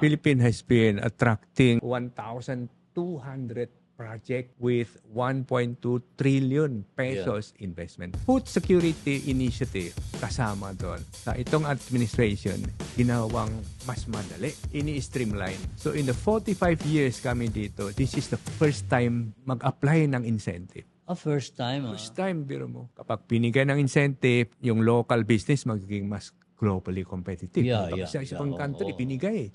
Philippines has been attracting 1,200 project with 1.2 trillion pesos investment. Food security initiative kasama doon. Sa itong administration, ginawang mas madali. Ini-streamline. So in the 45 years kami dito, this is the first time mag-apply ng incentive. First time. First time, biro mo. Kapag binigay ng incentive, yung local business magiging mas globally competitive. Sa isang country, binigay.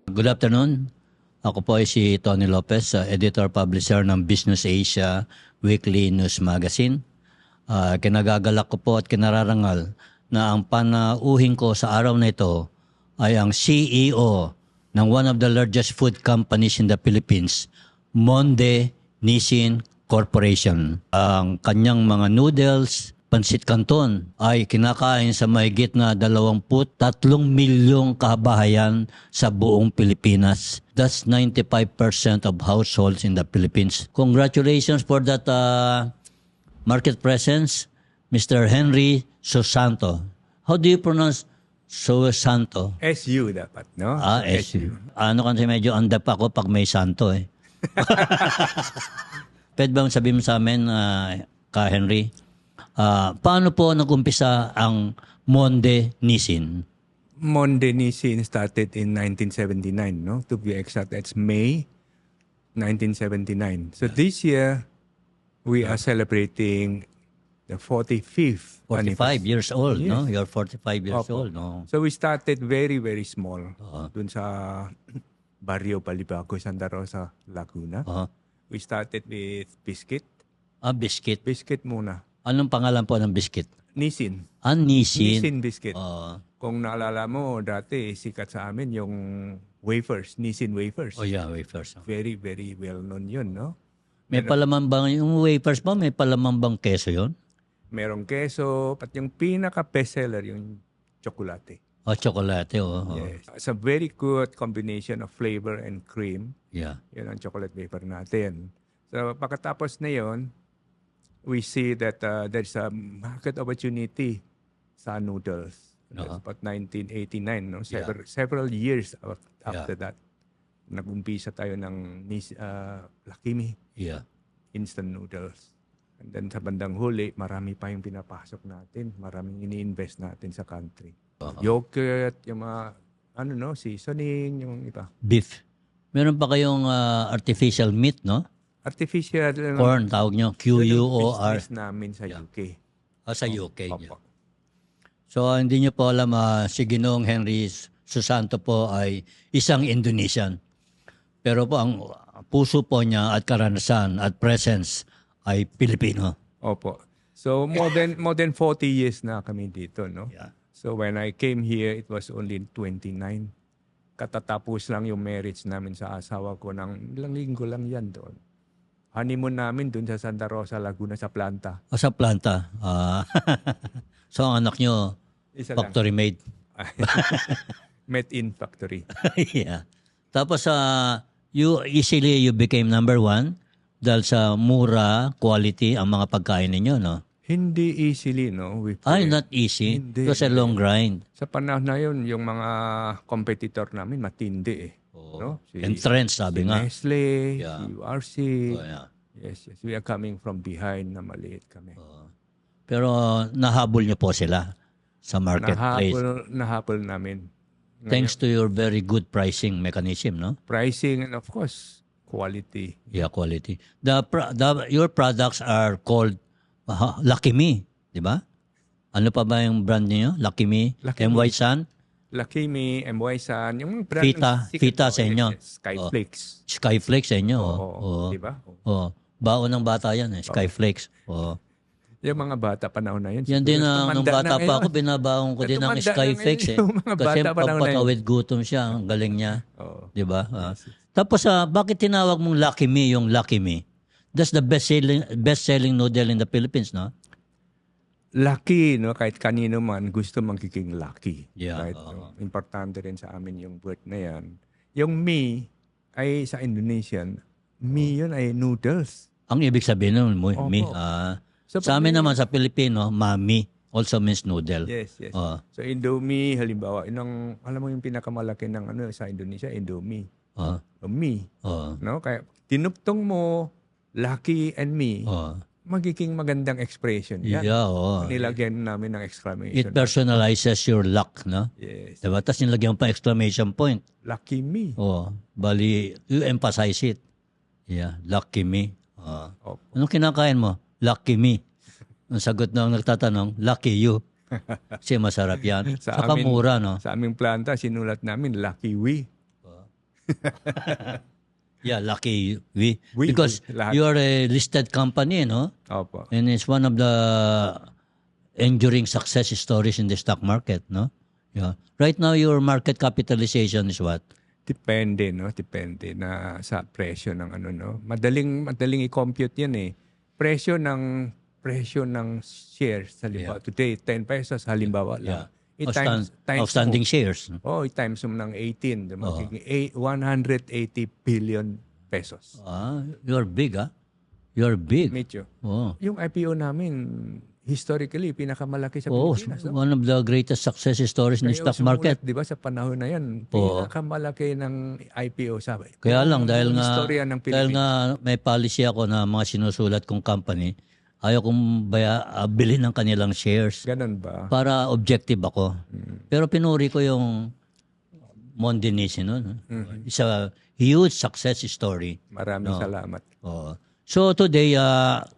Good afternoon. Ako po ay si Tony Lopez, editor-publisher ng Business Asia Weekly News Magazine. Kinagagalak ko po at kinararangal na ang panauhin ko sa araw na ito ay ang CEO ng one of the largest food companies in the Philippines, Monde Nissin Corporation. Ang kanyang mga noodles, pansit canton ay kinakain sa mahigit na 23 milyong kabahayan sa buong Pilipinas. That's 95% of households in the Philippines. Congratulations for that market presence, Mr. Henry Susanto. How do you pronounce Susanto? SU dapat, no? SU. Ano kasi medyo andap ako pag may santo eh. Pwede ba sabihin mo sa amin, ka Henry, paano po nag-umpisa ang Monde Nissin? Monde Nissin started in 1979, no? To be exact, that's May 1979. So this year, we are celebrating the 45th 45 years old, Yes. no? You're 45 years old, no? So we started very, very small. Dun sa Barrio Balibago, Santa Rosa, Laguna. We started with biscuit. Biscuit. Biscuit muna. Anong pangalan po ng biscuit? Nissin. Nissin. Nissin biscuit. Kung naalala mo, dati sikat sa amin yung wafers, Nissin wafers. Wafers. Very, very well known yun, no? May palaman bang, yung wafers ba, may palaman bang keso yun? Merong keso, pat yung pinaka-bestseller, yung tsokolate. Chocolate, Yes. It's a very good combination of flavor and cream. Yeah. Yun ang chocolate wafer natin. So, pagkatapos na yun, we see that there's a market opportunity sa noodles. That's about 1989, no? Several years after that. Nag-umpisa tayo ng Lakimi. Instant noodles. And then sa bandang huli, marami pa yung pinapasok natin. Maraming ini-invest natin sa country. Yogurt, yung mga, seasoning, yung iba. Beef. Meron pa kayong artificial meat, no? Artificial. Corn, tawag nyo. Q-U-O-R. Business namin sa UK. Sa UK. So, hindi nyo po alam, si Ginoong Henry Susanto po ay isang Indonesian. Pero po, ang puso po niya at karanasan at presence ay Pilipino. Opo. So, more than 40 years na kami dito, no? Yeah. So, when I came here, it was only 29. Katatapos lang yung marriage namin sa asawa ko ng ilang linggo lang yan doon. Honeymoon namin doon sa Santa Rosa, Laguna, sa planta. Sa planta. So, ang anak nyo, factory made. Met in factory. Yeah. Tapos, you became number one dahil sa mura, quality ang mga pagkain ninyo, no? Hindi easily, no? Not easy. Hindi. It was a long grind. Sa panahon na yun, yung mga competitor namin matindi eh. No? Entrance, sabi nga. Nestle, URC. Yeah. Yes. We are coming from behind na maliit kami. Pero nahabol niyo po sila sa marketplace. Nahabol namin. Thanks to your very good pricing mechanism, no? Pricing and of course, quality. Yeah, quality. Your products are called Lucky Me, di ba? Ano pa ba yung brand niyo? Lucky Me, MY San? Lucky Me, MY San, yung brand Fita sa inyo. Skyflakes. Skyflakes sa inyo. Di ba? Baon ng bata yan eh, Skyflakes. Yung mga bata panahon na yun. Yan din nung bata pa ako, binabaon ko din ng Skyflakes eh. Kasi pagpatawid gutom siya, ang galing niya. Di ba? Tapos bakit tinawag mong Lucky Me yung Lucky Me? That's the best-selling noodle in the Philippines, no? Lucky, no? Kahit kanino man, gusto magiging lucky. Yeah. Right? Importante rin sa amin yung word na yan. Yung me ay sa Indonesian, me yun ay noodles. Ang ibig sabihin nun, me, So, Sa amin naman, sa Pilipino, mami also means noodle. Yes, yes. Oh. So Indomie, halimbawa, alam mo yung pinakamalaki ng sa Indonesia, Indomie. Oh. Mi. Oh. No? Kaya tinuptong mo Lucky and Me, Oh. magiging magandang expression yan. Yeah, oh. Nilagyan namin ng It exclamation. personalizes your luck, no? Yes. Diba? Tapos nilagyan pa exclamation point. Lucky me. Oh, bali, you emphasize it. Yeah, lucky me. Oh. Opo. Anong kinakain mo? Lucky me. Ang sagot ng nagtatanong, lucky you. Kasi masarap yan. Saka mura, no? Sa aming planta, sinulat namin, Lucky We. Yeah, lucky we. We, Because lahat. you are a listed company, no? Opo. And it's one of the enduring success stories in the stock market, no? Yeah. Right now, your market capitalization is what? Depende, no? Depende na sa presyo ng no? Madaling i-compute yan eh. Presyo ng shares, halimbawa, today, 10 pesos, halimbawa lang. Yeah. Times Outstanding mo. shares. I-times mo ng 18, magiging 180 billion pesos. You're big, ah? You're big. Medyo. Oh. Yung IPO namin, historically, pinakamalaki sa Pilipinas. No? One of the greatest success stories in the stock market. Di ba, sa panahon na yan, pinakamalaki ng IPO sa Kaya lang, dahil ng nga may policy ako na mga sinusulat kong company, ayaw kong bilhin ng kanilang shares. Ganun ba? Para objective ako. Pero pinuri ko yung Mondenisi noon. It's a huge success story. Maraming salamat. So today,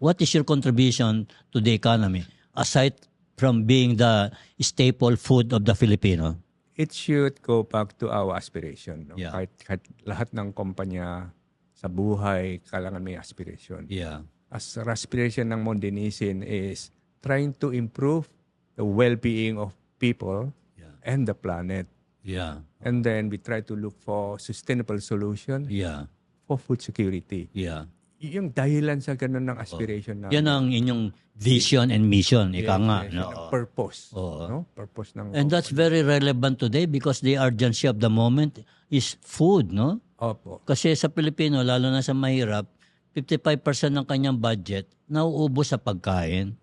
what is your contribution to the economy aside from being the staple food of the Filipino? It should go back to our aspiration. No? Yeah. Kahit lahat ng kumpanya sa buhay, kailangan may aspiration. Yeah. As aspiration ng Mondenisin is trying to improve the well-being of people and the planet. Yeah. And then we try to look for sustainable solution for food security. Yeah. Yung dahilan sa ganun ng aspiration namin. Yan ang inyong vision and mission. Ika nga. No? Purpose. Oo. No? Purpose ng And that's very relevant today because the urgency of the moment is food, no? Opo. Kasi sa Pilipino, lalo na sa mahirap, 55% ng kanyang budget nauubos sa pagkain.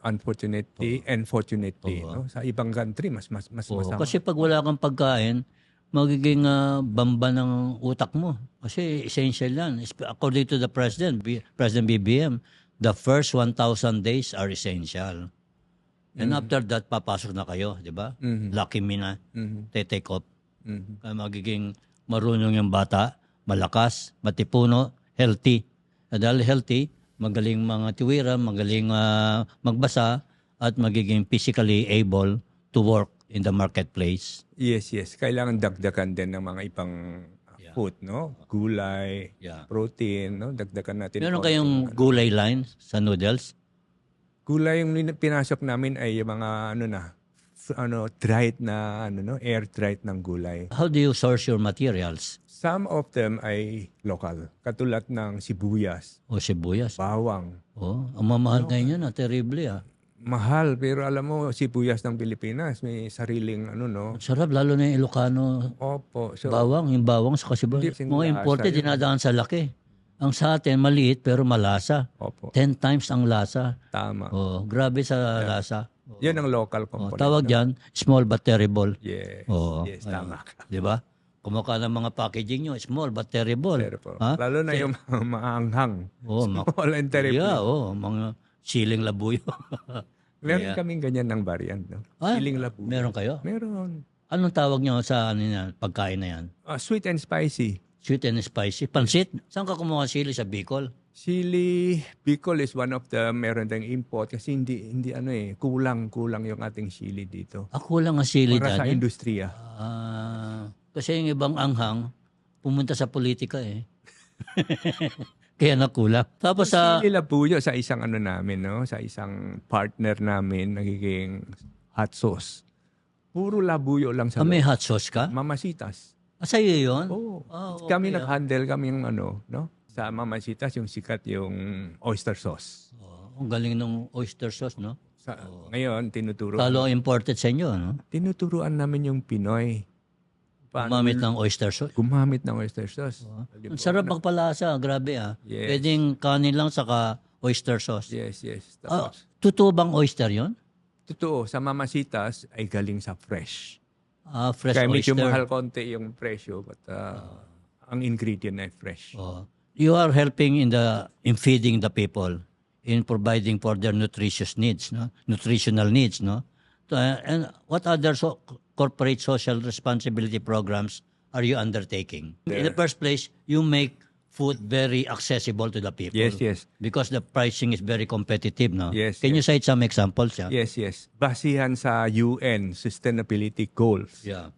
Unfortunately and fortunately, no? Sa ibang country mas masama. Kasi pag wala kang pagkain, magiging bamba ng utak mo. Kasi essential yan. According to the President BBM, the first 1,000 days are essential. And after that, papasok na kayo, di ba? Lucky me na. Take off. Kaya magiging marunong yung bata, malakas, matipuno, healthy. Dahil healthy, magaling mga tiwira, magaling magbasa, at magiging physically able to work in the marketplace. Yes. Kailangan dagdagan din ng mga ibang food, no? Gulay, protein, no? Dagdagan natin. Meron kayong gulay line sa noodles? Gulay yung pinasok namin ay yung mga dried na air dried ng gulay. How do you source your materials? Some of them ay local, katulad ng sibuyas, Sibuyas. bawang. Ang mamahal ngayon yan, terrible ah. Mahal, pero alam mo, sibuyas ng Pilipinas, may sariling Sarap, lalo na yung Ilocano. Opo. So, Yung bawang sa kasibuyas. Mga imported, dinadaan sa laki. Ang sa atin, maliit pero malasa. Opo. 10 times ang lasa. Tama. Grabe sa lasa. Yan ang local component. Tawag yan, small but terrible. Yes. Yes, tama ka. Di ba? Kumaka ng mga packaging nyo, small but terrible. Ha? Lalo na yung maanghang. Small and terrible. Yeah, mga siling labuyo. Meron kaming ganyan ng variant. No? Siling labuyo. Meron kayo? Meron. Anong tawag nyo sa pagkain na yan? Sweet and spicy. Sweet and spicy. Pansit? Saan ka kumuha sili? Sa Bicol? Sili, Bicol is one of the meron tayong import kasi hindi kulang yung ating sili dito. Kulang ang sili para dyan? Sa industriya. Kasi yung ibang anghang, pumunta sa politika eh. Kaya nakulang. Tapos sili labuyo sa isang namin, no? Sa isang partner namin, nagiging hot sauce. Puro labuyo lang sa may hot sauce ka? Mamasitas. Sa'yo yun? Oo. Kami nag-handle kami yung no? Sa Mamasitas, yung sikat yung oyster sauce. Ang galing ng oyster sauce, no? Ngayon, tinuturo. Talo imported sa inyo, no? Tinuturuan namin yung Pinoy. Gumamit ng oyster sauce? Gumamit ng oyster sauce. Ang sarap magpalasa, grabe ah. Yes. Pwedeng kanin lang saka oyster sauce. Yes, yes. Ah, Tapos, totoo bang oyster yon? totoo, sa Mamasitas ay galing sa fresh. Fresh Kaya medyo oyster. mahal konti yung presyo, but ang ingredient ay fresh. Oh. You are helping in feeding the people, in providing for their nutritious needs, no? Nutritional needs, no? And what other corporate social responsibility programs are you undertaking? In the first place, you make food very accessible to the people. Yes, yes. Because the pricing is very competitive, no? Yes, Can you cite some examples? Yeah. Yes, yes. Basihan sa UN Sustainability Goals. Yeah.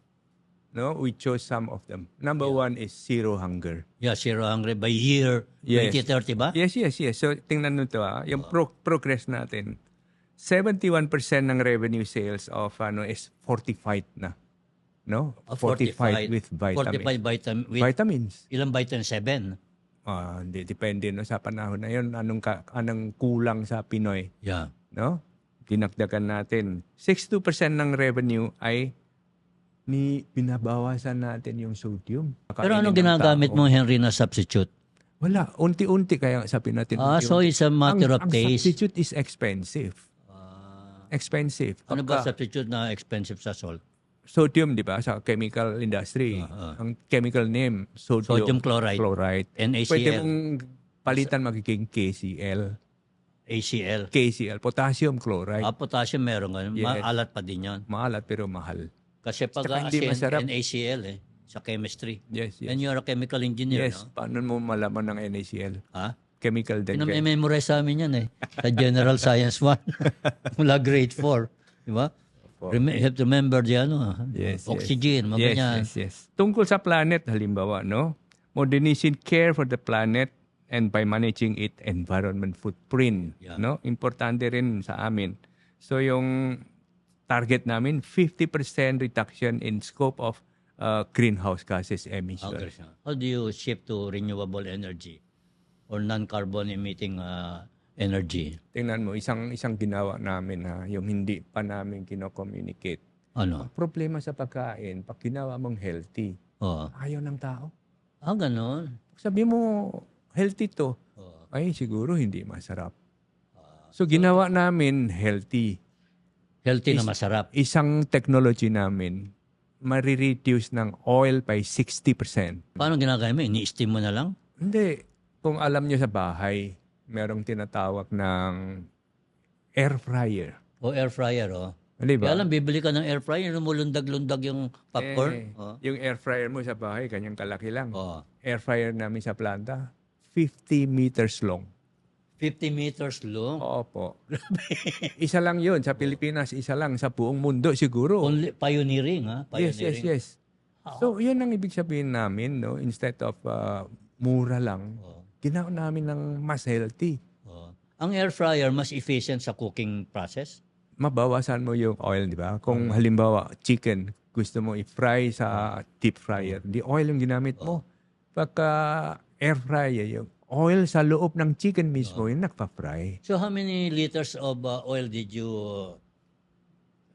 No, we chose some of them. Number one is zero hunger. Yeah, Zero Hungry by year Yes. 2030 ba? Yes, yes, yes. So, tingnan nyo ito yung progress natin. 71% ng revenue sales of is fortified na. No? Fortified with vitamins. With Vitamins. ilang vitamin? 7? Depende no, sa panahon na yun. Anong kulang sa Pinoy. Yeah. No? Dinagdagan natin. 62% ng revenue ay binabawasan natin yung sodium. Pero anong Kainin ng ginagamit tao. mo, Henry, na substitute? Wala. Unti-unti kaya sabi natin. So it's a matter of ang taste. substitute is expensive. Expensive. Ano ba substitute na expensive sa salt? Sodium, di ba? Sa chemical industry. Ang chemical name, Sodium chloride. Pwede NaCl. mong palitan magiging KCl. ACL. KCl, potassium chloride. Potassium meron ganun. Yes. Maalat pa din yan. Maalat pero mahal. Kasi pag Tsaka hindi asin, masarap. NaCl sa chemistry. Yes, yes. And you're a chemical engineer, Yes. no? Paano mo malaman ng NaCl? Ha? Chemical din. Pinamemorize sa amin yan sa General Science 1. Mula grade 4. Di ba? You have to remember the Yes, oxygen, mga yes, ganyan. yes. Tungkol sa planet, halimbawa, no? Modernizing care for the planet and by managing its environment footprint. Yeah. No? Importante rin sa amin. So yung target namin, 50% reduction in scope of greenhouse gases emissions. How do you shift to renewable energy or non-carbon emitting energy? Tingnan mo, isang ginawa namin yung hindi pa namin kino-communicate. Ano? Problema sa pagkain, pag ginawa mong healthy, ayaw ng tao. Ganon. Sabi mo, healthy to. Ay, siguro hindi masarap. So, ginawa namin healthy. Healthy na masarap. Isang technology namin, marireduce ng oil by 60%. Paano ginagaya mo? Ini-steam mo na lang? Hindi. Kung alam nyo sa bahay, merong tinatawag ng air fryer. O air fryer, Di ba? Kaya lang, bibili ka ng air fryer, lumulundag-lundag yung popcorn. Yung air fryer mo sa bahay, kanyang kalaki lang. Oh. Air fryer namin sa planta, 50 meters long. 50 meters long? Opo. Isa lang yun sa Pilipinas, isa lang sa buong mundo siguro. Only pioneering, ha? Pioneering. Yes. So, yun ang ibig sabihin namin, no? Instead of mura lang, ginawa namin ng mas healthy. Ang air fryer, mas efficient sa cooking process? Mabawasan mo yung oil, di ba? Kung halimbawa, chicken, gusto mo i-fry sa deep fryer, di oil yung ginamit mo. Pagka air fryer, yung oil sa loob ng chicken mismo, yung nagpa-fry. So how many liters of oil did you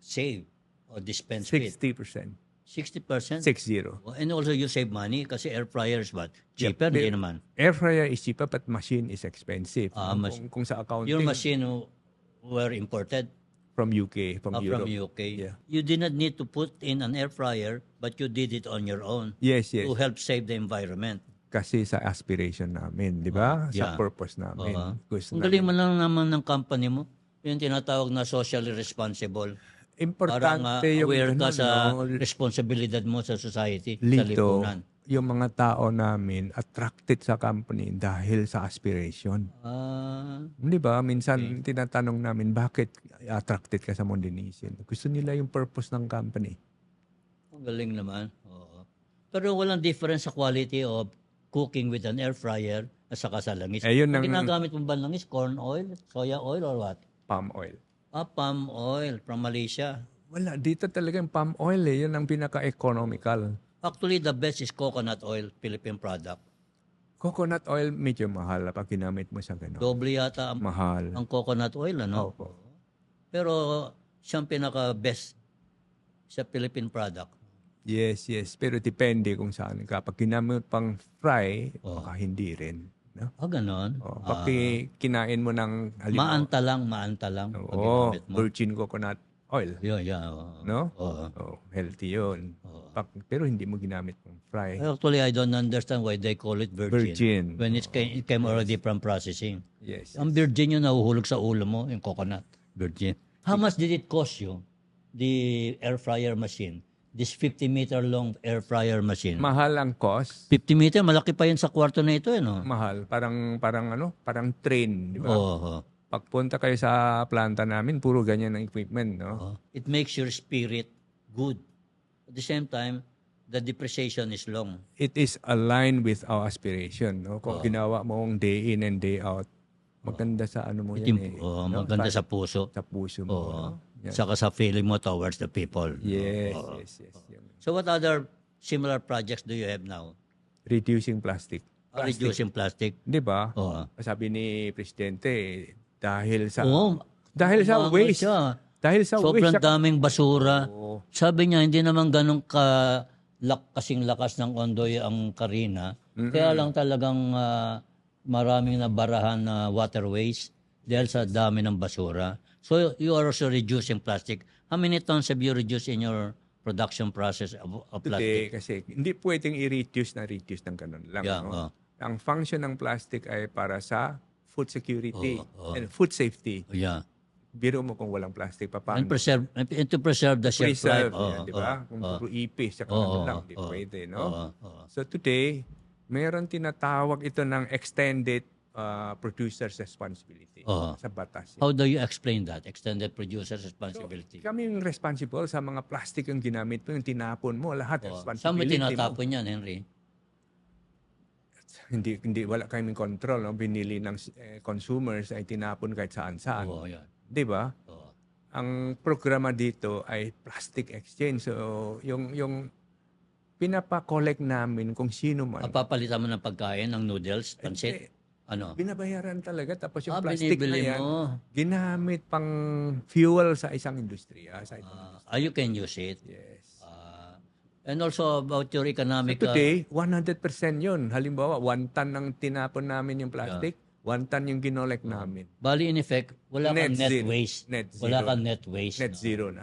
save or dispense with? 60%. 60%? 60. And also you save money kasi air fryer is what? Cheaper, hindi naman. Air fryer is cheaper but machine is expensive. Kung sa accounting. Your machine were imported? From UK, from Europe. From UK. Yeah. You did not need to put in an air fryer but you did it on your own. Yes. To help save the environment. Kasi sa aspiration namin, di ba? Sa purpose namin. Ang galing mo lang naman ng company mo, yung tinatawag na socially responsible. Importante Parang yung aware ka sa responsibilidad mo sa society, sa Lito, lipunan. yung mga tao namin attracted sa company dahil sa aspiration. Di ba? Minsan tinatanong namin, bakit attracted ka sa Modernizing? Gusto nila yung purpose ng company. Ang galing naman. Oo. Pero walang difference sa quality of cooking with an air fryer at saka sa langis. Yun Ang ginagamit mo ba langis? Corn oil? Soya oil or what? Palm oil. Palm oil from Malaysia. Wala, dito talaga yung palm oil Yun ang pinaka-economical. Actually, the best is coconut oil, Philippine product. Coconut oil, medyo mahal pag ginamit mo sa gano'n. Doble yata Mahal. ang coconut oil, ano? Opo. Pero siyang pinaka-best sa Philippine product. Yes. Pero depende kung saan. Kapag ginamit pang fry, baka hindi rin. no? Ganon. Pag kinain mo ng Maanta lang pag ginamit mo. virgin coconut oil, Yeah. no? Oo. Healthy 'yun. Pero hindi mo ginamit ng fry. Actually, I don't understand why they call it virgin. When it came already from processing. Yes. Ang virgin yung nahuhulog sa ulo mo, yung coconut. Virgin. How much did it cost you? The air fryer machine. This 50-meter long air fryer machine. Mahal ang cost. 50 meter, malaki pa yun sa kwarto na ito, no? Mahal. Parang train, di ba? Oo. Pagpunta kayo sa planta namin, puro ganyan ang equipment, no? It makes your spirit good. At the same time, the depreciation is long. It is aligned with our aspiration, no? Kung ginawa mo day in and day out, maganda sa ano mo yan no? Maganda sa puso. Sa puso mo. No? Yan. Saka sa feeling mo towards the people. Yes. So what other similar projects do you have now? Reducing plastic. Reducing plastic. Di ba? Sabi ni Presidente, dahil sa waste. Dahil sa sobrang waste. daming basura. Sabi niya, hindi naman ganun kasing lakas ng Ondoy ang Carina. Kaya lang talagang maraming nabarahan na waterways dahil sa dami ng basura. So you are also reducing plastic. How many tons have you reduced in your production process of Today, plastic? kasi hindi pwedeng i-reduce ng ganun lang. No? Ang function ng plastic ay para sa food security and food safety. Yeah. Biro mo kung walang plastic, paano? And to preserve the shelf life. Di ba? Kung puro ipis, saka lang, di pwede, no? So today, mayroon tinatawag ito ng extended producer's responsibility sa batas. How do you explain that? Extended producer's responsibility. So, kami yung responsible sa mga plastic yung ginamit mo, yung tinapon mo, lahat responsibility saan mo tinatapon yan, Henry? Hindi wala kaming control, no? Binili ng consumers ay tinapon kahit saan-saan. Yan. 'Di ba? Ang programa dito ay plastic exchange. So yung pinapa-collect namin kung sino man. Papalitan mo ng pagkain, ng noodles, pansit? Ano? Binabayaran talaga, tapos yung plastic na yan, mo. ginamit pang fuel sa isang industriya. You can use it. Yes. And also about your economic... So today, 100% yun. Halimbawa, 1 ton ng tinapon namin yung plastic, 1 ton yung ginolek namin. Bali, in effect, wala kang net waste. Net zero. Wala kang net waste. Net zero na.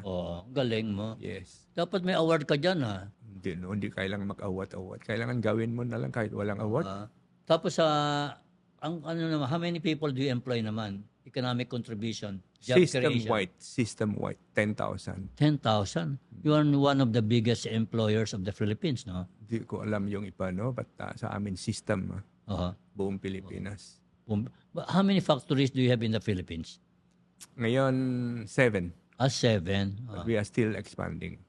Galing mo. Yes. Dapat may award ka dyan, ha? Hindi kailangan mag-award. Kailangan gawin mo na lang kahit walang award. Tapos, naman, how many people do you employ naman? Economic contribution, job creation. System-wide, 10,000. 10,000? You are one of the biggest employers of the Philippines, no? Hindi ko alam yung iba, no? But sa amin, system, buong Pilipinas. How many factories do you have in the Philippines? Ngayon, 7. 7. But we are still expanding.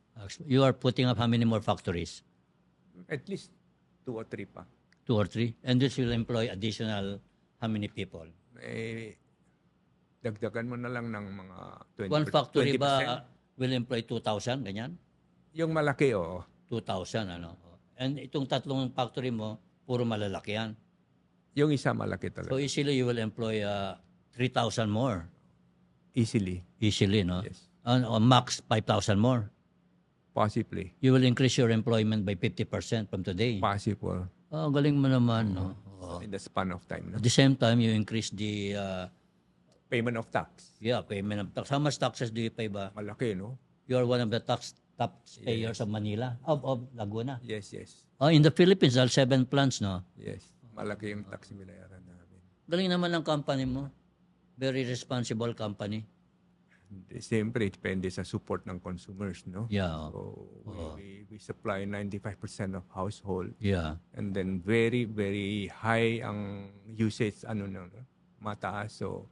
You are putting up how many more factories? At least 2 or 3 pa. 2 or 3? And this will employ additional how many people? Dagdagan mo na lang ng mga 20%. One factory 20%. ba will employ 2,000, ganyan? Yung malaki, 2,000, ano? And itong tatlong factory mo, puro malalaki yan. Yung isa malaki talaga. So easily you will employ 3,000 more. Easily, no? Yes. Max 5,000 more. Possibly. You will increase your employment by 50% from today. Possible. Galing mo naman, no? In the span of time. No? At the same time, you increase the... Payment of tax. Yeah, payment of tax. How much taxes do you pay ba? Malaki, no? You are one of the taxpayers of Manila, of Laguna. Yes. In the Philippines, there are 7 plants, no? Yes. Malaki yung tax binayaran namin. Galing naman ng company mo. Very responsible company. Siyempre, depende sa support ng consumers, no? Yeah. So, we supply 95% of household. Yeah. And then very, very high ang usage, mataas. So,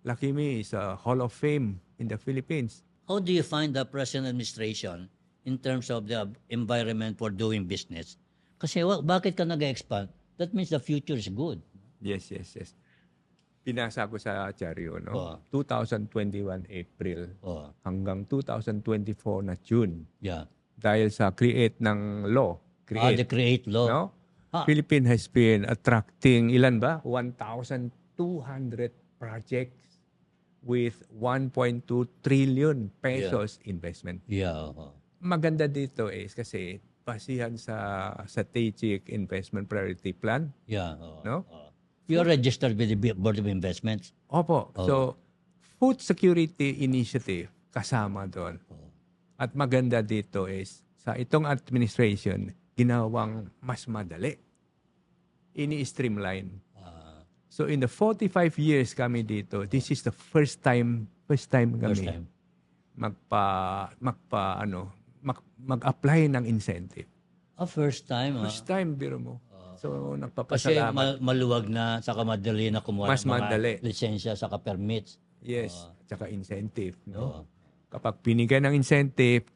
Lucky Me is a Hall of Fame in the Philippines. How do you find the present administration in terms of the environment for doing business? Kasi bakit ka nag-expand? That means the future is good. Yes. Pinasa ko sa Charyo, no? 2021 April hanggang 2024 na June. Yeah. Dahil sa create ng law. The create law. No? Philippines has been attracting, ilan ba? 1,200 projects with 1.2 trillion pesos investment. Yeah. Maganda dito is kasi basihan sa strategic investment priority plan. Yeah. No? You're registered with the Board of Investments. Opo. So, Food Security Initiative kasama doon. At maganda dito is, sa itong administration, ginawang mas madali. Ini-streamline. So, in the 45 years kami dito, this is the first time kami First time. mag-apply ng incentive. First time. First time, biro mo. So, Kasi nagpapasalamat. maluwag na, saka madali na kumuha Mas ng mga madali. lisensya, saka permits. Yes, tsaka incentive. No? Oo. Kapag binigyan ng incentive,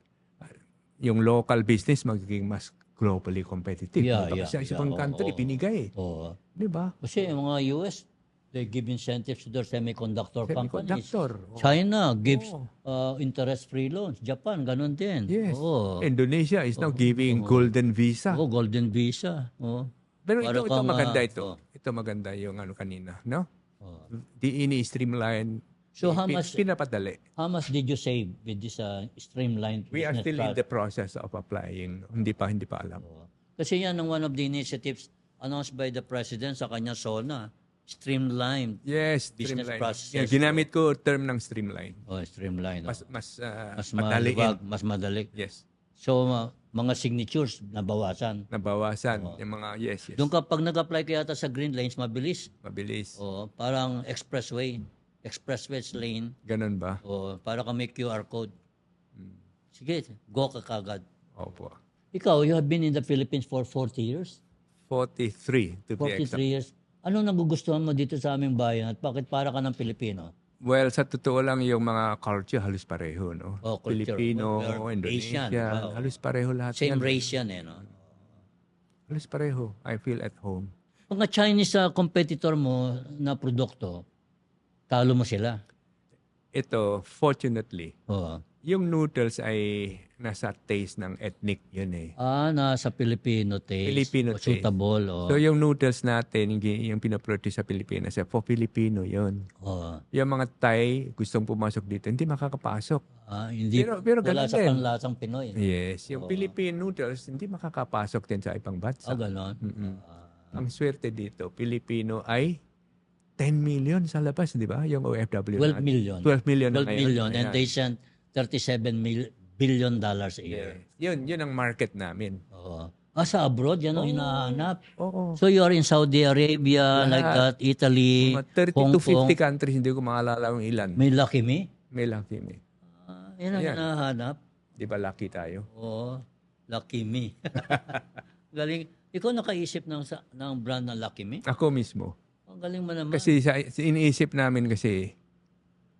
yung local business magiging mas globally competitive. Yeah, Diba? yeah, Kasi sa yeah. ibang country, Oo. binigay. Oo. Di ba? Kasi yung mga US, they give incentives to their semiconductor companies. Semiconductor. Oh. China gives Oo. interest-free loans. Japan, ganun din. Yes. Oo. Indonesia is now giving golden visa. Oo, golden visa. Oo. Pero Para ito kang, maganda ito. oo. Ito maganda yung ano kanina, no? Oo. Di ini-streamline. So how much Pinapadali. did you save with this streamlined We are business still in process? the process of applying. Hindi pa alam. Oo. Kasi yan ang one of the initiatives announced by the President sa kanya SONA. Streamlined. Yes, Business streamline. processes. Yeah, ginamit ko term ng streamline. Oh, streamlined. Mas Mas madaliin. maluwag, mas madali. Yes. So, mga signatures, nabawasan. Nabawasan. Yung mga, yes. Doon kapag nag-apply ka yata sa green lanes, mabilis. Mabilis. O, parang expressway lane. Ganun ba? O, para ka may QR code. Sige, go ka kagad. Opo. Ikaw, you have been in the Philippines for 40 years? 43 to be 43 exact. years. Ano nagugustuhan mo dito sa aming bayan at bakit para ka ng Pilipino? Well, sa totoo lang yung mga culture halos pareho, no? Oh, culture. Filipino, We're Indonesia, Asian, wow. halos pareho lahat Same yan. race yan eh, no? Halos pareho. I feel at home. Mga Chinese competitor mo na produkto, talo mo sila. Ito, fortunately, Oo. yung noodles ay nasa taste ng ethnic yun eh. Nasa Filipino taste. Filipino taste. Suitable. Oh. So yung noodles natin, yung pinaproduce sa Pilipinas, for Filipino yun. Oo. Yung mga Thai, gustong pumasok dito, hindi makakapasok. Hindi, Pero wala ganun sa din. panlasang Pinoy. Yes, yung Philippine noodles, hindi makakapasok din sa ibang bansa. Ganon. Ang swerte dito, Pilipino ay 10 million sa labas, di ba? Yung OFW 12 natin. million. 12 million na 12 ngayon. million. And Ayan. they send $37 billion a year. Yes. Yun ang market namin. Oo. Sa abroad, yan ang hinahanap. Oo. So you are in Saudi Arabia, like that, Italy, Mga 30 Hong to 50 Kong. countries, hindi ko maalala kung ilan. May Lucky Me? May lucky me. Yan ang Ayan. hinahanap. Di ba lucky tayo? Oo. Lucky Me. Galing. Ikaw nakaisip ng brand na Lucky Me? Ako mismo. Ang galing mo naman. Kasi sa iniisip namin kasi,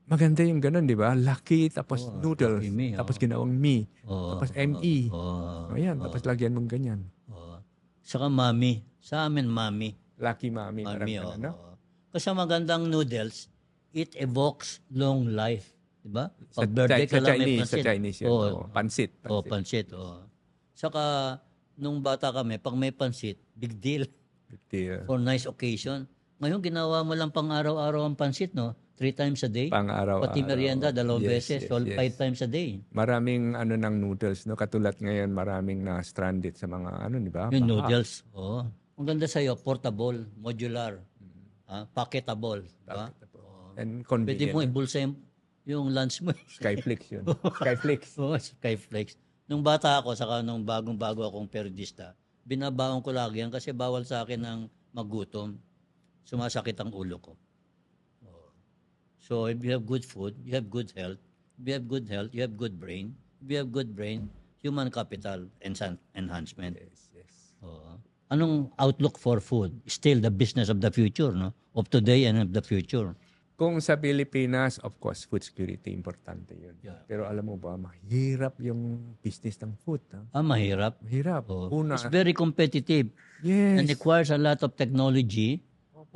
maganda yung ganun, di ba? Lucky, tapos noodles, Lucky Me, tapos ginawang me, Oo. tapos ME. Oo. Ayan, tapos lagyan mong ganyan. Oo. Saka Mami. Sa amin, Mami. Lucky Mami. parang Mami, ganun, no? oo. Kasi ang magandang noodles, it evokes long life. Diba? Sa, Pag birthday ka lang, may Sa pansit. Chinese yun. Oo. Oo. Pansit. Pansit. Oo. Saka, nung bata kami, pag may pansit, big deal. Deal. For nice occasion. Ngayon, ginawa mo lang pang araw-araw ang pansit, no? 3 times a day. Pang-araw-araw. Pati merienda, 2 Yes, beses. yes, So, yes. 5 times a day. Maraming ng noodles, no? Katulad ngayon, maraming na stranded sa mga di ba? Yung Baha. noodles. Oo. Ang ganda sa'yo, portable, modular, packetable. Diba? And Pwede mo convenient. ibulsa yung lunch mo. Skyflix yun. Skyflix. Oo, Skyflex. Nung bata ako, saka nung bagong-bago akong periodista, binabaon ko lagi yan kasi bawal sa akin ng magutom. Sumasakit ang ulo ko. Oo. So, if you have good food, you have good health. If you have good health, you have good brain. If you have good brain, human capital enhancement. Yes, yes. Oo. Anong outlook for food? Still the business of the future, no? Of today and of the future. Kung sa Pilipinas, of course, food security, importante yun. Yeah. Pero alam mo ba, mahirap yung business ng food. Ha? Mahirap. Mahirap. Oo. Una, It's very competitive. yes. And requires a lot of technology.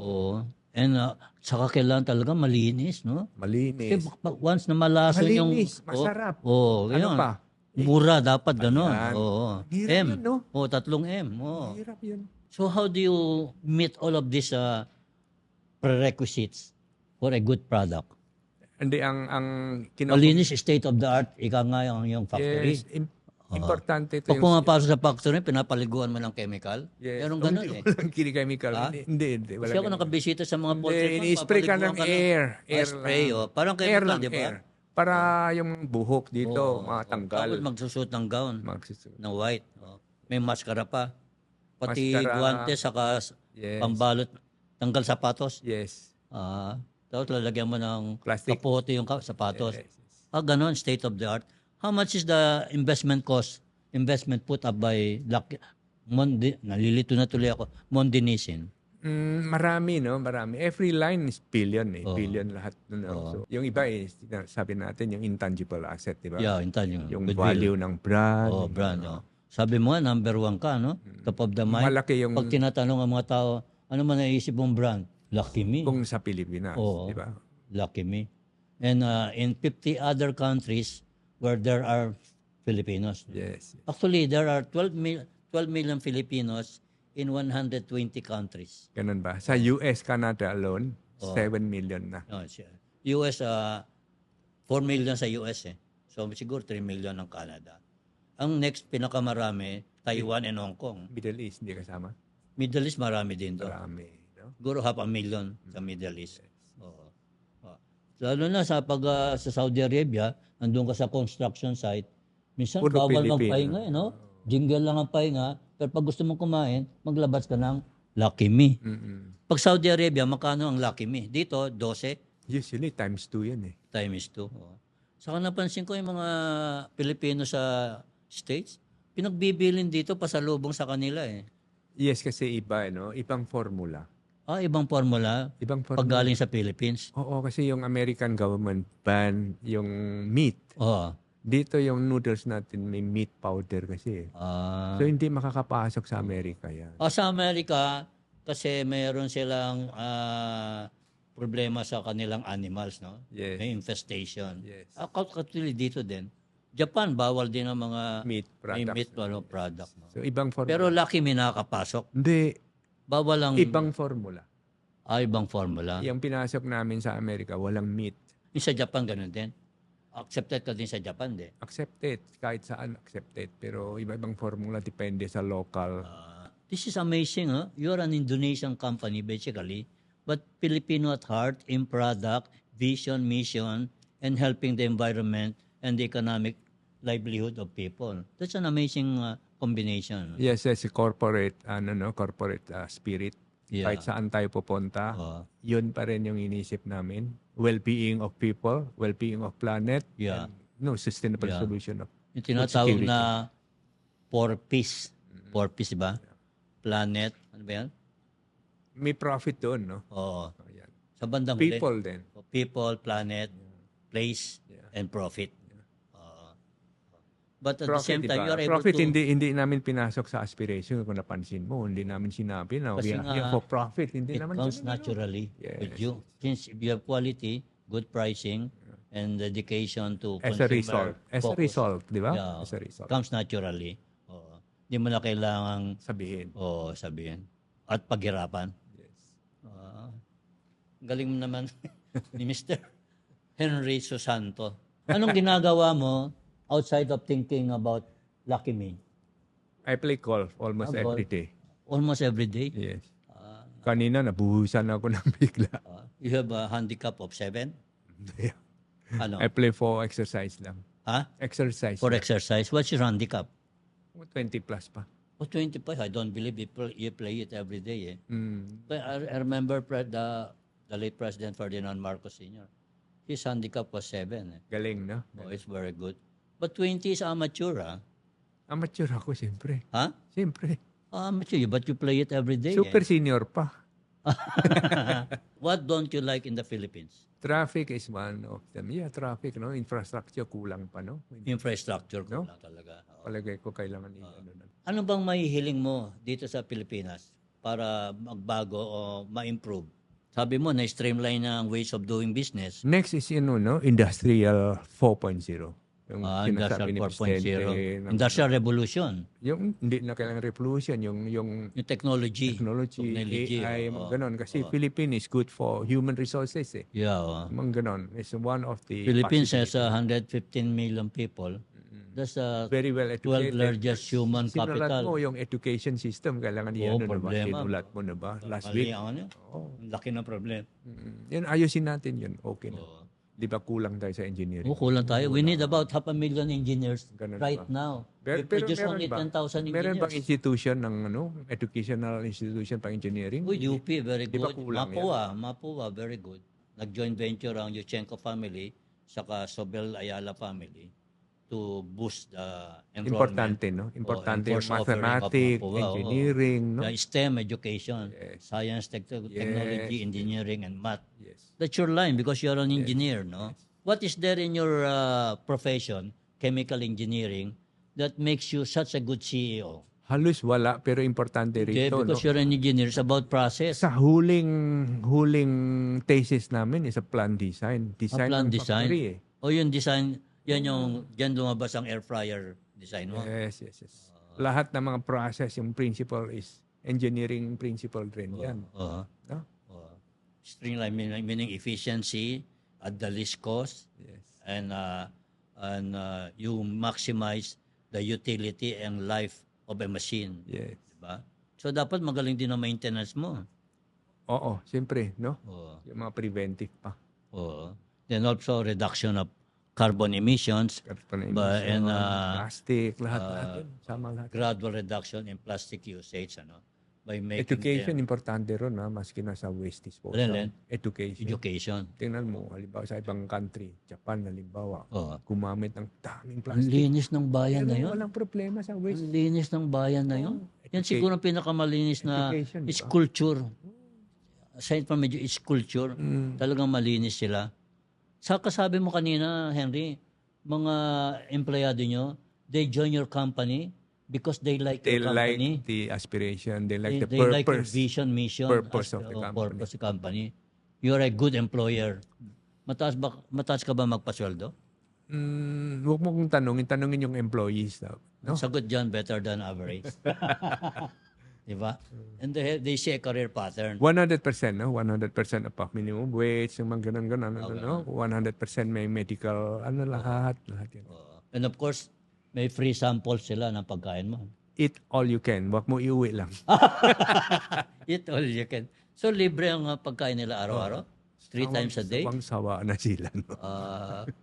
Oo. And saka kailangan talaga malinis, no? Malinis. Kasi once na malason yung... Malinis, masarap. Oo. Ano Yun. pa? Mura dapat ganon. Ayan. Oo. Hirap M. yun, no? Oo, 3 M. Oo. Mahirap yun. So how do you meet all of these prerequisites for a good product? Hindi, ang Malinis, state of the art, ika nga yung factory. Yes, Importante ito Pag pumapasok sa factory, pinapaliguan mo ng chemical. Meron ganun Hindi, eh. walang chemical. Hindi. Kasi Walang ako nakabisita sa mga poultry farm, ini-spray ka ng papaliguan air. Air spray, lang. Parang Air chemical, lang, di ba? air. Para yung buhok dito, Tapos matanggal. magsusuot ng gown Magsusunod. na white. May maskara pa. Pati Maskara. guwantes, saka Yes. pambalot, tanggal sapatos. Yes. Tapos lalagyan mo ng Plastic. kapote yung sapatos. Yes. Ganon, state of the art. How much is the investment cost? Investment put up by nalilito na tuloy ako, Mondinisin. Marami, no? Marami. Every line is billion, eh. Billion lahat. No? So, yung iba, sabi natin, yung intangible asset, di ba? Yeah, intangible. Yung Goodwill. value ng brand. Brand. Sabi mo nga, number 1 ka, no? Top of the mind. Malaki yung Pag tinatanong ang mga tao, ano man naisip mong brand? Lucky Me. kung sa Pilipinas, di ba? Lucky Me. And in 50 other countries where there are Filipinos. Yes. Actually, there are 12 million Filipinos in 120 countries. Ganun ba? Sa US, Canada alone, 7 million na. US, 4 million sa US eh. So siguro 3 million ng Canada. Ang next pinakamarami, Taiwan and Hong Kong. Middle East, hindi kasama? Middle East, marami din to. Marami. No? Siguro 500,000 sa Middle East. Lalo na sa sa Saudi Arabia, nandun ka sa construction site, minsan Puro bawal Pilipino. magpahinga, no? Jingle lang ang pahinga, pero pag gusto mong kumain, maglabas ka ng Lucky Me. Pag Saudi Arabia, makano ang Lucky Me? Dito, 12 Usually, times 2 yan eh. times 2. Saka napansin ko yung mga Pilipino sa States, pinagbibilin dito pasalubong sa kanila eh. Yes, kasi iba, no? Ibang formula. Ibang formula Ibang pag formula. galing sa Philippines. Oo, kasi yung American government ban yung meat. Dito yung noodles natin may meat powder kasi. So hindi makakapasok sa Amerika yan. Sa Amerika, kasi mayroon silang problema sa kanilang animals, no? Yes. May infestation. Yes. Actually dito din. Japan, bawal din ang mga Meat may products. meat product. No? So ibang formula. Pero Lucky Me nakakapasok. Hindi, Bawal ang ibang formula. ibang formula. Yung pinasok namin sa Amerika, walang meat. Yung sa Japan, ganun din. Accepted ka din sa Japan, din. Accepted. Kahit saan accepted. Pero iba-ibang formula depende sa local. This is amazing, huh? You're an Indonesian company, basically, but Filipino at heart in product, vision, mission, and helping the environment and the economic livelihood of people. That's an amazing combination. Yes, yes, corporate, corporate spirit. Yeah. Kahit saan tayo pupunta, yun pa rin yung inisip namin. Well-being of people, well-being of planet, Yeah. and sustainable Yeah. solution of Yung tinatawag security. na for peace. For peace, ba? Planet, ano ba yan? May profit doon, no? Oo. Ayan. Sa bandang huli. People din. People, planet, place, and profit. But at the same Profit, time, diba? you are able Profit, to... hindi namin pinasok sa aspiration. Kung napansin mo, hindi namin sinabi na we Kasi are nga, here for profit. Hindi It naman comes ganun, no? naturally Yes. with you. Since you have quality, good pricing, and dedication to As a consumer result. As a focus. result, di ba? Yeah. As a result. Comes naturally. Hindi mo na kailangang Sabihin. sabihin. At paghirapan. Yes. Galing mo naman ni Mr. Henry Susanto. Anong ginagawa mo outside of thinking about Lucky Me? I play golf almost Golf. every day. Almost every day? Yes. Kanina, nabuhusan ako ng bigla. You have a handicap of 7? Ano? I play for exercise lang. Exercise. For lang. exercise. What's your handicap? 20 plus pa. 25. I don't believe you play it every day. But I remember the late President Ferdinand Marcos Sr. His handicap was 7. Galing, no? It's very good. But 20 is amateur, Amateur ako, siyempre. Ha? Siyempre. Amateur, but you play it every day. Super senior pa. What don't you like in the Philippines? Traffic is one of them. Yeah, traffic, no? Infrastructure kulang pa, no? Infrastructure ko No? lang talaga. Palagay ko kailangan Ano bang mahihiling mo dito sa Pilipinas para magbago o ma-improve? Sabi mo, na-streamline na ang ways of doing business. Next is, Industrial 4.0. Yung Industrial sinasabi ni 4.0. Presidente ng- Industrial Revolution. Yung hindi na kailangan revolution, yung Yung technology. technology, AI, ganon. Kasi Philippines is good for human resources, eh. Yeah. Mga ganon. It's one of the Philippines possibilities. has 115 million people. That's the Very well 12th educated. largest human Sinulat capital. mo yung education system, kailangan Oo, yan, na ba? problema. Sinulat mo na ba? Last Mali week. ang ano. Ang laki ng problem. Yan, ayusin natin yun. Okay na. Oo. Di ba kulang tayo sa engineering? Kulang tayo. We need about 500,000 engineers Ganun right ba? now. Pero We produce meron only ba? 10,000 Meron bang engineers. institution ng educational institution pang engineering? Uy, UP, very Di ba good. kulang Mapua, very good. Nag-joint venture ang Yuchenko family saka Sobel Ayala family to boost the enrollment. Importante, no? Importante yung enforce offering of mathematics, Mapua, oo. engineering, no? The STEM education, Yes. science, technology, engineering, and math. Yes. That's your line because you're an engineer, no? What is there in your profession, chemical engineering, that makes you such a good CEO? Halos wala, pero importante Okay, rito, no? because you're an engineer, it's about process. Sa huling thesis namin is a plan design. Design Plan ng design. factory, eh. O yung design, diyan lumabas ang air fryer design mo. Yes. Lahat ng mga process, yung principle is engineering principle rin yan. Oo. No? Streamline meaning efficiency at the least cost, Yes. and you maximize the utility and life of a machine. Yes. Diba? So dapat magaling din ang maintenance mo. Oo, siyempre, no? Oo. Yung mga preventive pa. Oo. Then also reduction of carbon emissions, and plastic, lahat. Sama lahat. gradual reduction in plastic usage, by making Education, them importante ron, maski na sa waste disposal. Alin? Education. education. Tingnan mo, halimbawa sa ibang country, Japan, halimbawa, Oo. gumamit ng daming Ang plastic. linis ng bayan na Pero yun. walang problema sa waste. Ang linis ng bayan na yun. Yan siguro ang pinakamalinis na Education, di ba? sculpture. Aside from medyo sculpture, talagang malinis sila. Sa kasabi mo kanina, Henry, mga empleyado nyo, they join your company because they like They your like company. the aspiration, they like the They like your purpose. vision, mission, purpose of the company. purpose of the company. You're a good employer. Mataas ka ba magpasweldo? Huwag mo kong tanungin yung employees daw. No? Sagot dyan, better than average. Diba? And they see a career pattern. 100%, no? 100% of minimum wage, yung mga ganun-ganun, no? 100% may medical, lahat yan. And of course, may free samples sila ng pagkain mo. Eat all you can, wag mo iuwi lang. Eat all you can. So, libre ang pagkain nila araw-araw? 3 times a day? Sawang sawa na sila, no?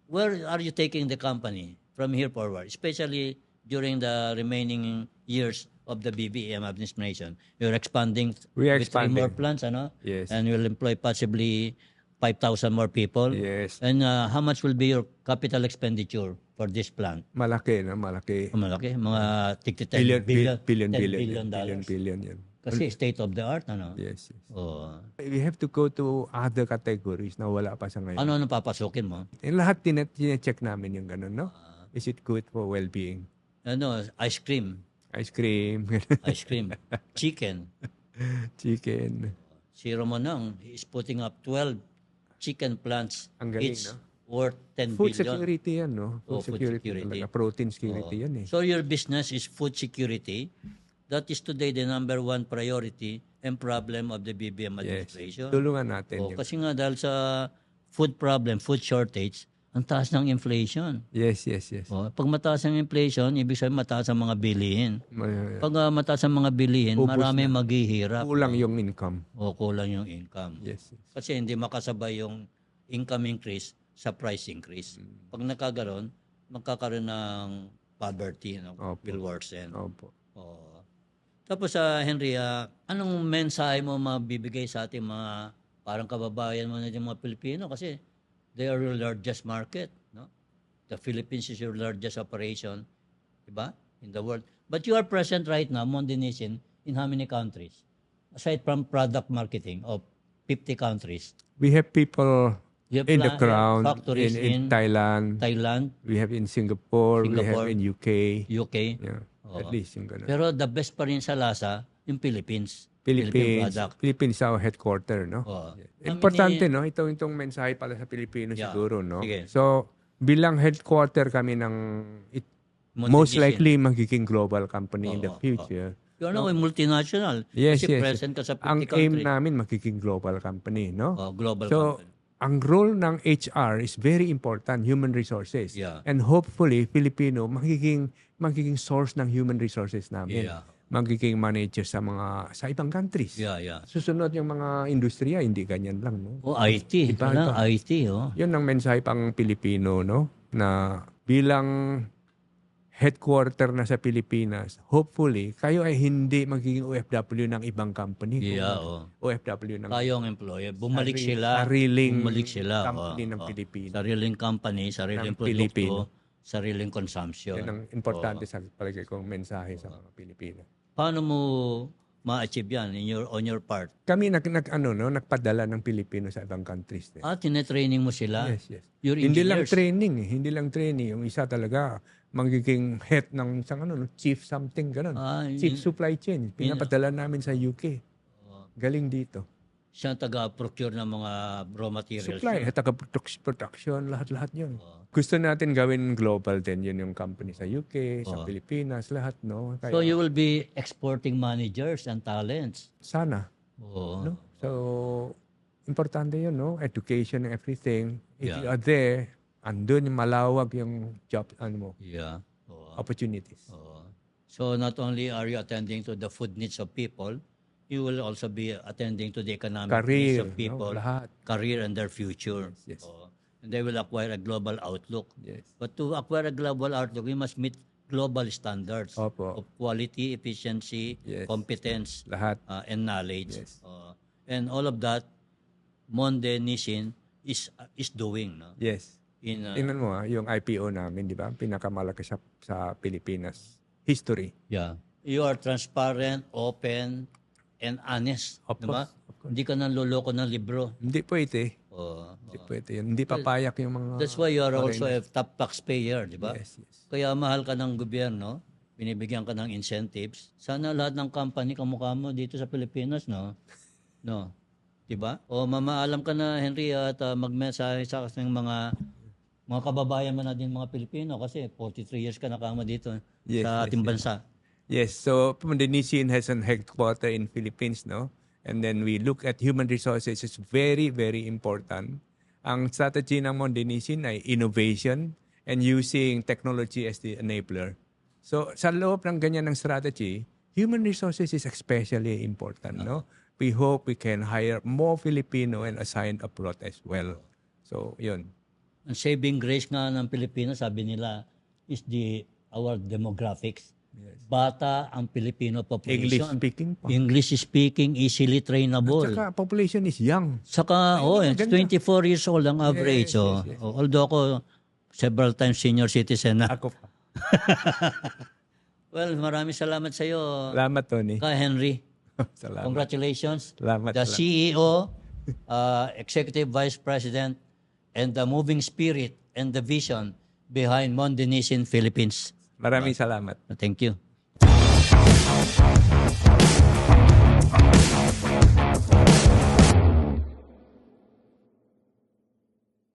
Where are you taking the company from here forward? Especially during the remaining years of the BBM administration. You're expanding We are with 3 more expanding. plants, Yes. And you'll employ possibly 5,000 more people. Yes. And how much will be your capital expenditure for this plant? Malaki, no? Malaki. Malaki, mga $10 Billion dollars. yan. Kasi state of the art, Yes. Oh. We have to go to other categories na wala pa sa ngayon. Ano papasukin mo? Yung lahat tine-check namin yung ganun, no? Is it good for well-being? Ice cream. Ice cream, Ice cream. Chicken. chicken. Si Romanong is putting up 12 chicken plants. Ang galing, Each no? worth 10 Food billion. security yan, no? Food security. Talaga. Protein security yan, eh. So your business is food security. That is today the number 1 priority and problem of the BBM administration. Tulungan natin. yun. Kasi nga dahil sa food problem, food shortage, ang taas ng inflation. Yes. Pag mataas ang inflation, ibig sabihin mataas ang mga bilihin. May- Pag mataas ang mga bilihin, Ubus marami maghihirap. Kulang yung income. O kulang yung income. Yes. Kasi hindi makasabay yung income increase sa price increase. Pag nagkagaroon, magkakaroon ng poverty, Opo. will worsen. Opo. Oo. Tapos Henry, anong mensahe mo mabibigay sa ating mga parang kababayan mo na yung mga Pilipino? Kasi they are your largest market, no? The Philippines is your largest operation, diba? In the world. But you are present right now, Mondenisin, in how many countries? Aside from product marketing of 50 countries. We have people You have in the ground, factories in Thailand. Thailand, We have in Singapore. We have Singapore. in UK. UK. Yeah. Oo. At least yung ganun. Pero the best pa rin sa lasa, yung Philippines. Philippine product. Philippines our headquarter, no? Oo. Importante, no? Itong mensahe pala sa Pilipino Yeah. siguro, no? Sige. So, bilang headquarter kami ng most Mondenisin. likely magiging global company in the Oo, future. You're now a multinational. Yes, Kasi yes. present ka sa 50 Ang aim countries. namin magiging global company, no? Global So, company. ang role ng HR is very important, human resources. Yeah. And hopefully, Filipino, magiging source ng human resources namin. Yeah. Magiging manager sa ibang countries. Yeah. Susunod yung mga industriya, hindi ganyan lang, no? O IT. Iba. IT, oh. Yun ang mensahe pang Pilipino, no? Na bilang headquarter na sa Pilipinas, hopefully, kayo ay hindi magiging OFW ng ibang company. Yeah, oh. OFW ng Tayong employer. Bumalik sariling sila. company ng Pilipinas. Sariling company, sariling Ng produkto, Pilipino. sariling consumption. Yan ang importante sa palagay kong mensahe sa mga Pilipino. Paano mo ma-achieve yan on your part? Kami nagpadala ng Pilipino sa ibang countries. Tinetraining mo sila? Yes. Your Hindi lang engineers? training, hindi lang training. Yung isa talaga magiging head ng isang chief something ganun. Chief supply chain. Pinapadala namin sa UK. Galing dito. Siya taga-procure ng mga raw materials. Supply, taga-production, lahat-lahat yun. Gusto natin gawin global din yun yung company sa UK, sa Pilipinas, lahat, no? Kaya, So you will be exporting managers and talents. sana. Oo. No? So, importante yun, no? Education and everything. If Yeah. you are there, andun yung malawag yung job, Yeah. Oo. opportunities. Oo. So not only are you attending to the food needs of people, you will also be attending to the economic needs Career, of people, no? Lahat. career and their future. Yes. Oo. And they will acquire a global outlook. Yes. But to acquire a global outlook, we must meet global standards Opo. of quality, efficiency, Yes. competence, Lahat. and knowledge. Yes. And all of that, Monde Nissin is doing. No? Yes. Tingnan mo yung IPO namin, di ba? Pinakamalaki sa Pilipinas. History. Yeah. You are transparent, open, and honest. Of Di ba? course, of course. Hindi ka nanloloko ng libro. Hindi pwede. Oo. Hindi pwede yun. Hindi papayak yung mga... That's why you are also a top taxpayer, di ba? Yes. Kaya mahal ka ng gobyerno, binibigyan ka ng incentives. Sana lahat ng company kamukha mo dito sa Pilipinas, no? No. Di ba? O mamaalam ka na, Henry, at magmensahe sa aking mga kababayan mo na din mga Pilipino kasi 43 years ka nakama dito sa ating bansa. Yes. So, Monde Nissin has an headquarter in Philippines, no? And then we look at human resources. It's very, very important. Ang strategy ng Monde Nissin ay innovation and using technology as the enabler. So, sa loob ng ganyan ng strategy, human resources is especially important, no? We hope we can hire more Filipino and assign abroad as well. So, yun. Ang saving grace nga ng Pilipinas, sabi nila, is our demographics. Yes. Bata ang Filipino population. English speaking pa. English speaking, easily trainable. Saka population is young. Saka, it's 24 years old ang average. Yes. Although ako, several times senior citizen na. Ako pa. Well, maraming salamat sa iyo, Salamat, Tony. Ka Henry. Salamat. Congratulations. Salamat. The CEO, Executive Vice President, and the moving spirit and the vision behind Monde Nissin Philippines. Maraming salamat. Thank you.